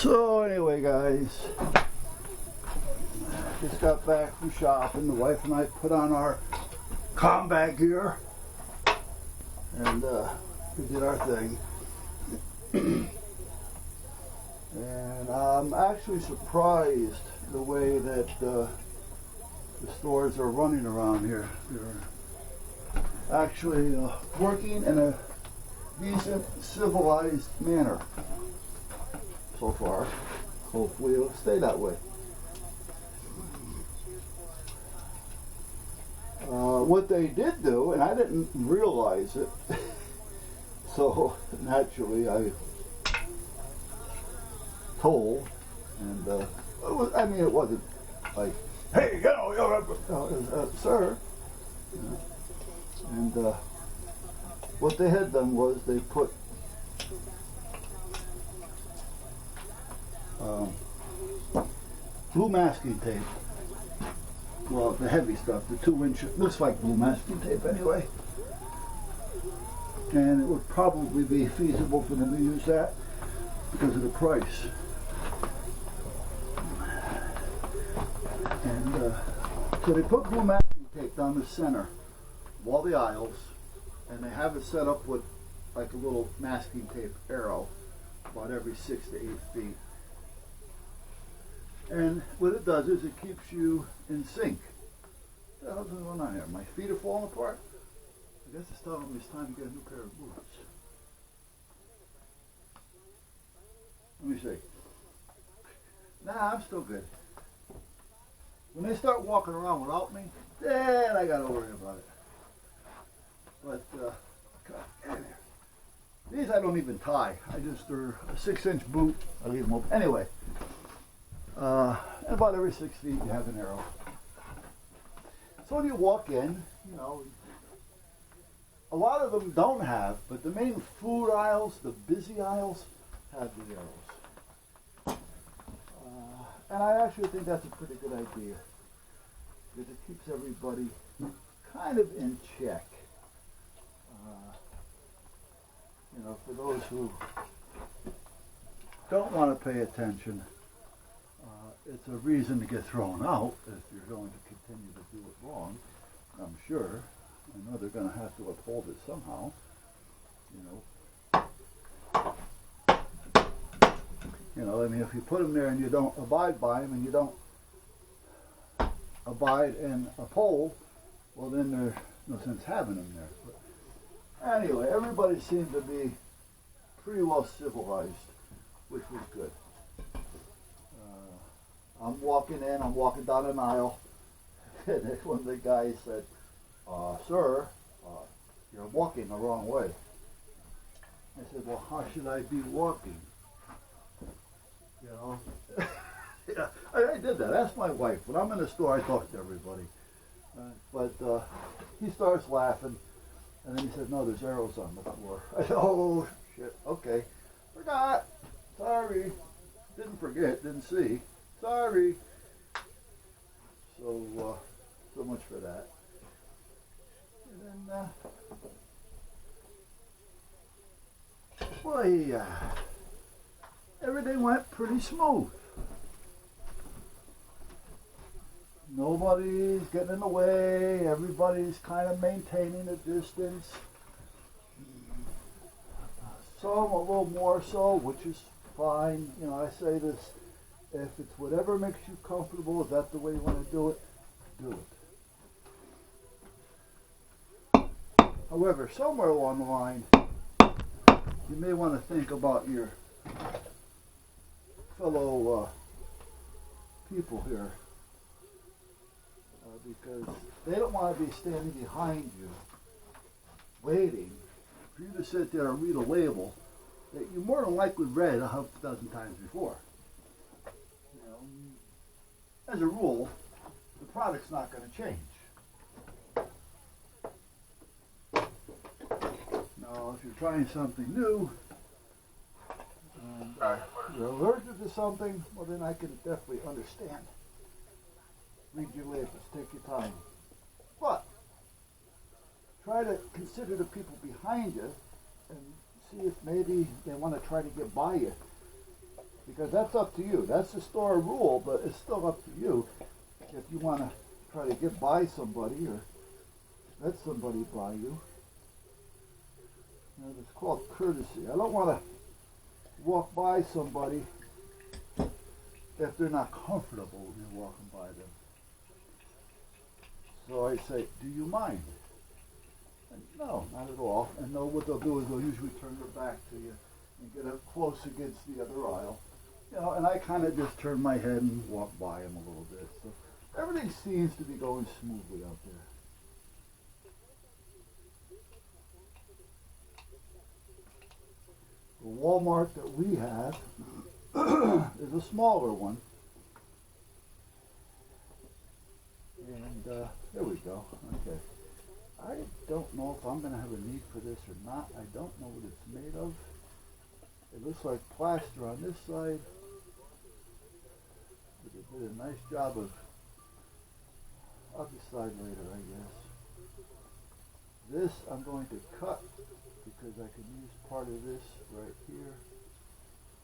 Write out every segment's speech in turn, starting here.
So anyway, guys, just got back from shopping. The wife and I put on our combat gear and we did our thing. And I'm actually surprised the way that the stores are running around here. They're actually working in a decent, civilized manner so far. Hopefully it'll stay that way. What they did do, and I didn't realize it, so naturally I told, and it wasn't like, hey, sir. And what they had done was they put blue masking tape. Well, the heavy stuff, the 2-inch, looks like blue masking tape anyway. And it would probably be feasible for them to use that because of the price. And so they put blue masking tape down the center of all the aisles, and they have it set up with like a little masking tape arrow about every 6 to 8 feet. And what it does is it keeps you in sync. What the hell's going on here? My feet are falling apart? I guess it's telling me it's time to get a new pair of boots. Let me see. Nah, I'm still good. When they start walking around without me, then I gotta worry about it. But, God, these I don't even tie. They're a 6-inch boot. I leave them open. Anyway. And about every 6 feet you have an arrow. So when you walk in, a lot of them don't have, but the main food aisles, the busy aisles, have the arrows. And I actually think that's a pretty good idea, because it keeps everybody kind of in check. For those who don't want to pay attention, it's a reason to get thrown out if you're going to continue to do it wrong, I'm sure. I know they're going to have to uphold it somehow, if you put them there and you don't abide by them and you don't abide and uphold, well then there's no sense having them there. But anyway, everybody seemed to be pretty well civilized, which was good. I'm walking down an aisle, and one of the guys said, sir, you're walking the wrong way. I said, well, how should I be walking? Yeah, I did that. Ask my wife. When I'm in the store, I talk to everybody. But he starts laughing, and then he said, no, there's arrows on the floor. I said, oh, shit, okay. Forgot. Sorry. Didn't forget, didn't see. Sorry. So much for that. And then, everything went pretty smooth. Nobody's getting in the way. Everybody's kind of maintaining a distance. Some a little more so, which is fine. I say this. If it's whatever makes you comfortable, is that the way you want to do it? Do it. However, somewhere along the line, you may want to think about your fellow people here, because they don't want to be standing behind you, waiting for you to sit there and read a label that you more than likely read a dozen times before. As a rule, the product's not going to change. Now, if you're trying something new, and you're allergic to something, well then I can definitely understand. Read your labels, take your time. But, try to consider the people behind you and see if maybe they want to try to get by you Because that's up to you. That's the store rule, but it's still up to you if you want to try to get by somebody or let somebody buy you. You know, it's called courtesy. I don't want to walk by somebody if they're not comfortable with me walking by them. So I say, do you mind? And no, not at all. And no, what they'll do is they'll usually turn their back to you and get up close against the other aisle. You know, and I kind of just turn my head and walk by them a little bit. So everything seems to be going smoothly out there. The Walmart that we have is a smaller one. And there we go. Okay. I don't know if I'm going to have a need for this or not. I don't know what it's made of. It looks like plaster on this side. But they did a nice job of, I'll decide later, I guess. This I'm going to cut because I can use part of this right here.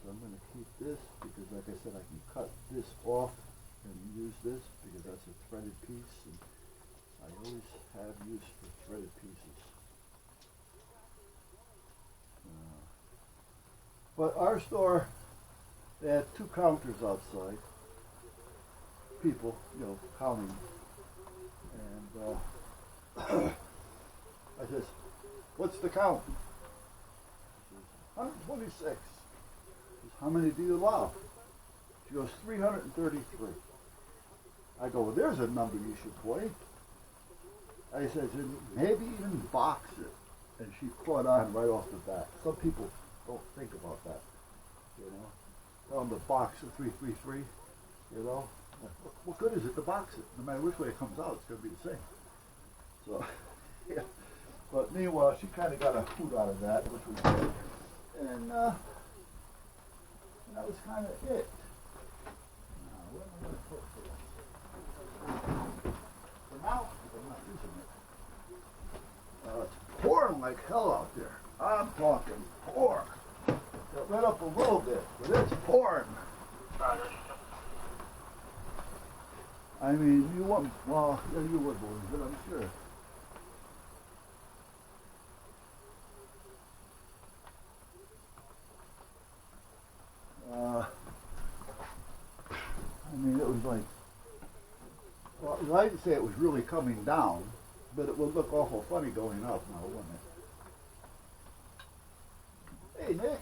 So I'm going to keep this because, like I said, I can cut this off and use this because that's a threaded piece. And I always have use for threaded pieces. But our store, they had 2 counters outside. People, you know, counting. And I says, what's the count? She says, 126. She says, how many do you allow? She goes, 333. I go, well, there's a number you should play. I said, maybe even box it. And she caught on right off the bat. Some people don't think about that, you know. Tell them to box the 333, you know. What good is it to box it? No matter which way it comes out, it's going to be the same. So, yeah. But meanwhile, she kind of got a hoot out of that, which was good. And that was kind of it. Now, what am I going to put for this? For now, I'm not using it. It's pouring like hell out there. I'm talking pour. Got let up a little bit, but it's pouring. I mean, you want, well, yeah, you would believe it, I'm sure. I mean, it was like, well, I didn't say it was really coming down, but it would look awful funny going up now, wouldn't it? Hey, Nick.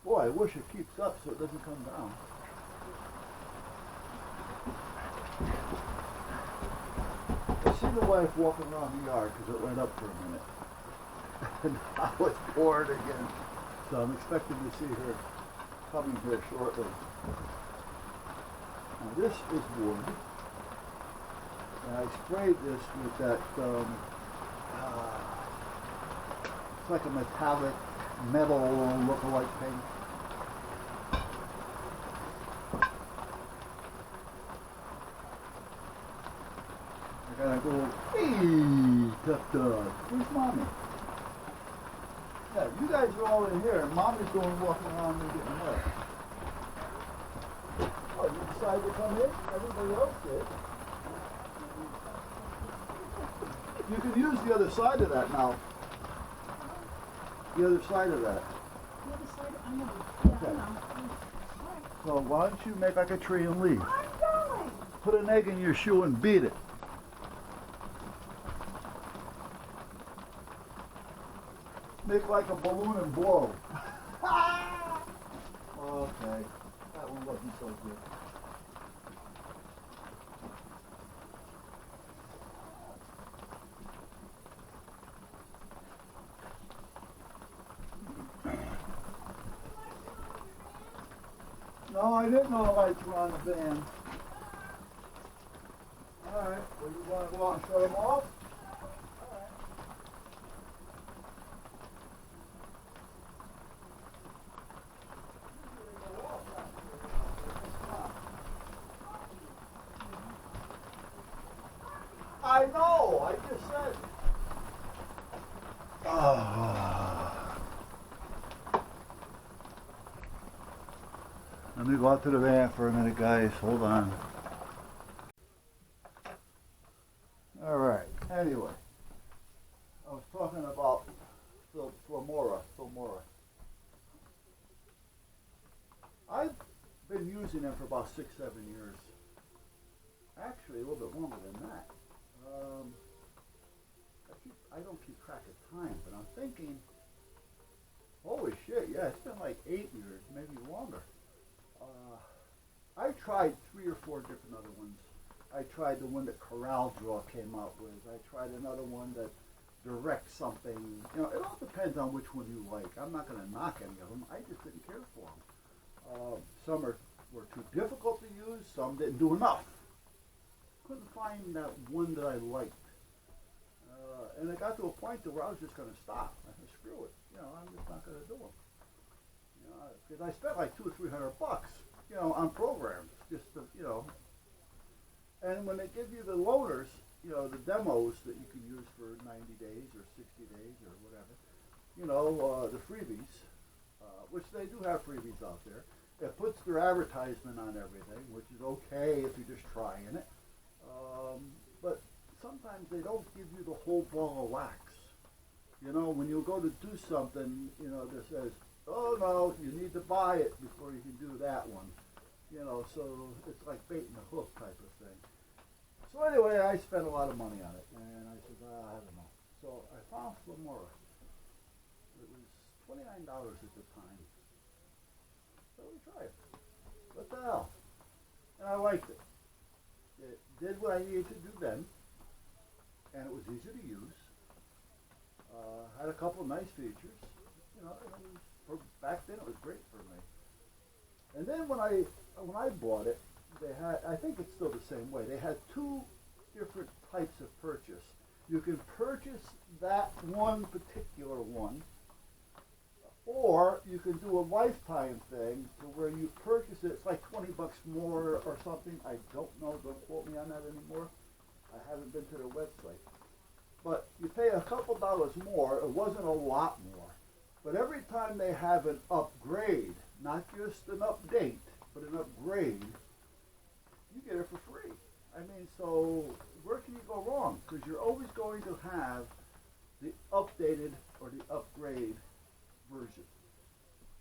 Boy, I wish it keeps up so it doesn't come down. I see the wife walking around the yard because it went up for a minute. And now it's poured again. So I'm expecting to see her coming here shortly. Now this is wood. And I sprayed this with that, it's like a metallic metal look-alike paint. I gotta go, hey, tough dog. Where's Mommy? Yeah, you guys are all in here, and Mommy's going walking around and getting wet. Oh, you decided to come in? Everybody else did. You can use the other side of that now. The other side of that. The other side? I know. Yeah, Okay. I know. So why don't you make like a tree and leave? I'm going. Put an egg in your shoe and beat it. Make like a balloon and blow. Okay, that one wasn't so good. No, I didn't know the lights were on the van. Alright, well you want to go out and shut them off? I know, I just said. Let me go out to the van for a minute, guys. Hold on. All right. Anyway, I was talking about Filmora. I've been using them for about 6-7 years. Actually, a little bit longer than that. I don't keep track of time, but I'm thinking, holy shit, yeah, it's been like 8 years, maybe longer. I tried 3 or 4 different other ones. I tried the one that Corral Draw came out with. I tried another one that directs something. You know, it all depends on which one you like. I'm not going to knock any of them. I just didn't care for them. Some were too difficult to use. Some didn't do enough. Couldn't find that one that I liked. And it got to a point to where I was just going to stop. I said, screw it. You know, I'm just not going to do them. You know, because I spent like $200 or $300, you know, on programs, just to, you know. And when they give you the loaders, you know, the demos that you can use for 90 days or 60 days or whatever, you know, the freebies, which they do have freebies out there. It puts their advertisement on everything, which is okay if you're just trying it. But sometimes they don't give you the whole ball of wax. You know, when you go to do something, you know, that says, oh no, you need to buy it before you can do that one. You know, so it's like bait and the hook type of thing. So anyway, I spent a lot of money on it, and I said, I don't know. So I found Filmora. It was $29 at the time. So we tried it. What the hell? And I liked it. It did what I needed to do then, and it was easy to use. Had a couple of nice features. You know, and for back then it was great for me. And then when I bought it, they had, I think it's still the same way, they had 2 different types of purchase. You can purchase that one particular one, or you can do a lifetime thing to where you purchase it, it's like $20 more or something. I don't know, don't quote me on that anymore. I haven't been to their website. But you pay a couple dollars more, it wasn't a lot more. But every time they have an upgrade, not just an update, but an upgrade, you get it for free. I mean, so where can you go wrong? Because you're always going to have the updated or the upgrade version.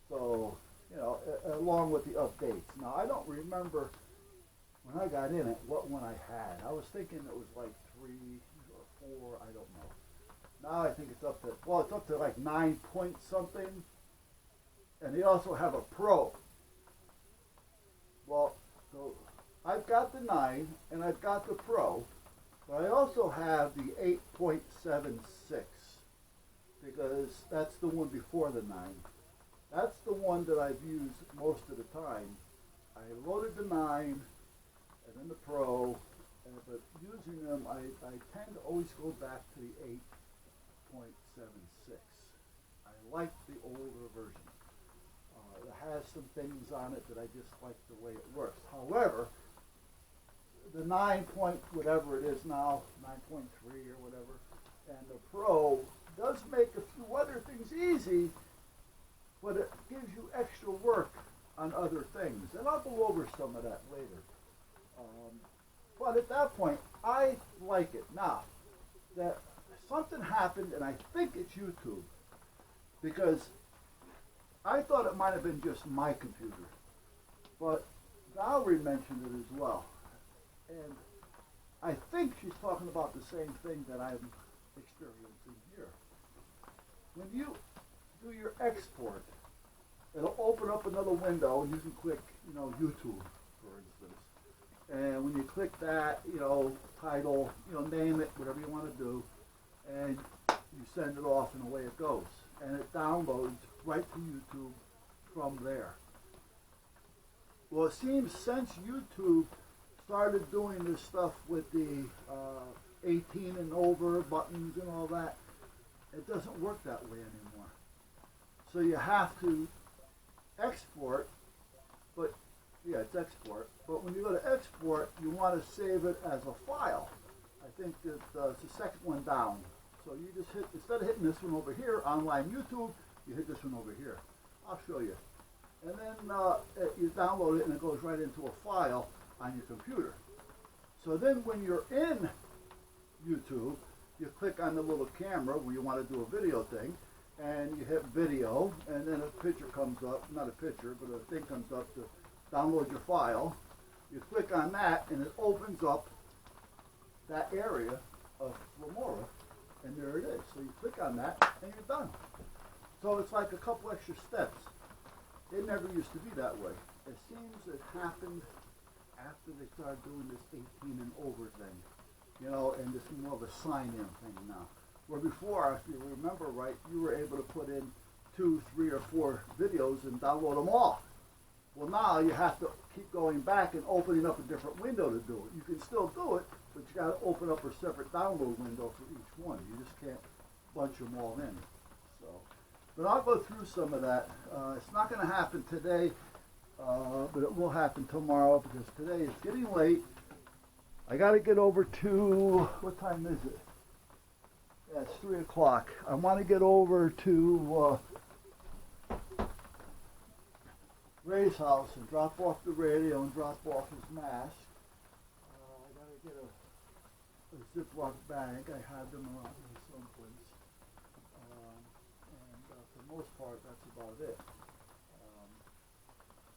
So, you know, along with the updates. Now, I don't remember when I got in it what one I had. I was thinking it was like 3 or 4, I don't know. Now I think it's up to, well, it's up to like 9 point something. And they also have a Pro. Well, so I've got the 9 and I've got the Pro, but I also have the 8.76 because that's the one before the 9. That's the one that I've used most of the time. I loaded the 9 and then the Pro, but using them, I tend to always go back to the 8.76. I like the older version. It has some things on it that I just like the way it works. However, the 9 point whatever it is now, 9.3 or whatever, and the Pro does make a few other things easy, but it gives you extra work on other things. And I'll go over some of that later. But at that point, I like it. Now, that something happened, and I think it's YouTube, because I thought it might have been just my computer, but Valerie mentioned it as well. And I think she's talking about the same thing that I'm experiencing here. When you do your export, it'll open up another window and you can click, you know, YouTube, for instance. And when you click that, you know, title, you know, name it, whatever you want to do, and you send it off and away it goes. And it downloads right to YouTube from there. Well, it seems since YouTube started doing this stuff with the 18 and over buttons and all that, it doesn't work that way anymore. So you have to export, but yeah, it's export. But when you go to export, you want to save it as a file. I think that it's the second one down. So you just hit, instead of hitting this one over here, online YouTube, you hit this one over here. I'll show you. and then you download it and it goes right into a file on your computer. So then when you're in YouTube, you click on the little camera where you want to do a video thing, and you hit video, and then a picture comes up, not a picture, but a thing comes up to download your file. You click on that, and it opens up that area of Filmora, and there it is. So you click on that, and you're done. So it's like a couple extra steps. It never used to be that way. It seems it happened after they started doing this 18 and over thing, you know, and this more of a sign-in thing now. Where before, if you remember right, you were able to put in 2, 3, or 4 videos and download them all. Well, now you have to keep going back and opening up a different window to do it. You can still do it, but you got to open up a separate download window for each one. You just can't bunch them all in. So, but I'll go through some of that. It's not going to happen today, but it will happen tomorrow because today is getting late. I got to get over to, what time is it? Yeah, it's 3 o'clock. I want to get over to Ray's house and drop off the radio and drop off his mask. I got to get a Ziploc bag. I have them around here someplace. And for the most part, that's about it.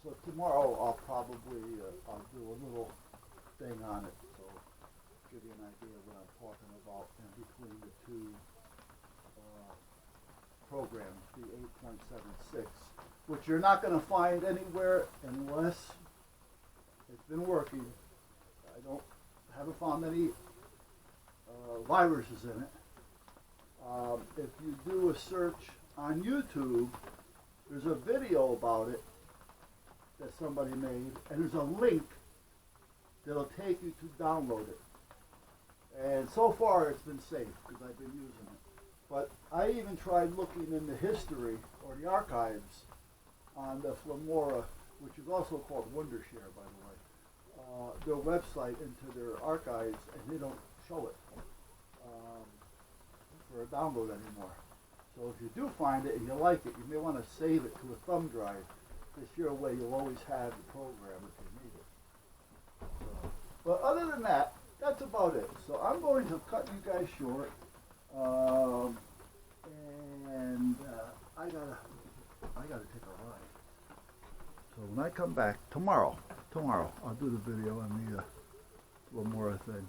So tomorrow I'll probably I'll do a little thing on it. So give you an idea of what I'm talking about in between the two programs, the 8.76, which you're not going to find anywhere unless it's been working. Haven't found any viruses in it. If you do a search on YouTube, there's a video about it that somebody made, and there's a link that'll take you to download it. And so far it's been safe because I've been using it. But I even tried looking in the history or the archives on the Filmora, which is also called Wondershare, by the way, their website into their archives, and they don't show it for a download anymore. So if you do find it and you like it, you may want to save it to a thumb drive. This your way you'll always have the program if you need it. So, but other than that, that's about it. So I'm going to cut you guys short. And I gotta take a ride. So when I come back tomorrow, I'll do the video on the Filmora thing.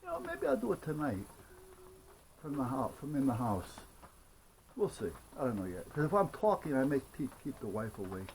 You know, maybe I'll do it tonight from in the house. We'll see. I don't know yet. Because if I'm talking, I may keep the wife awake.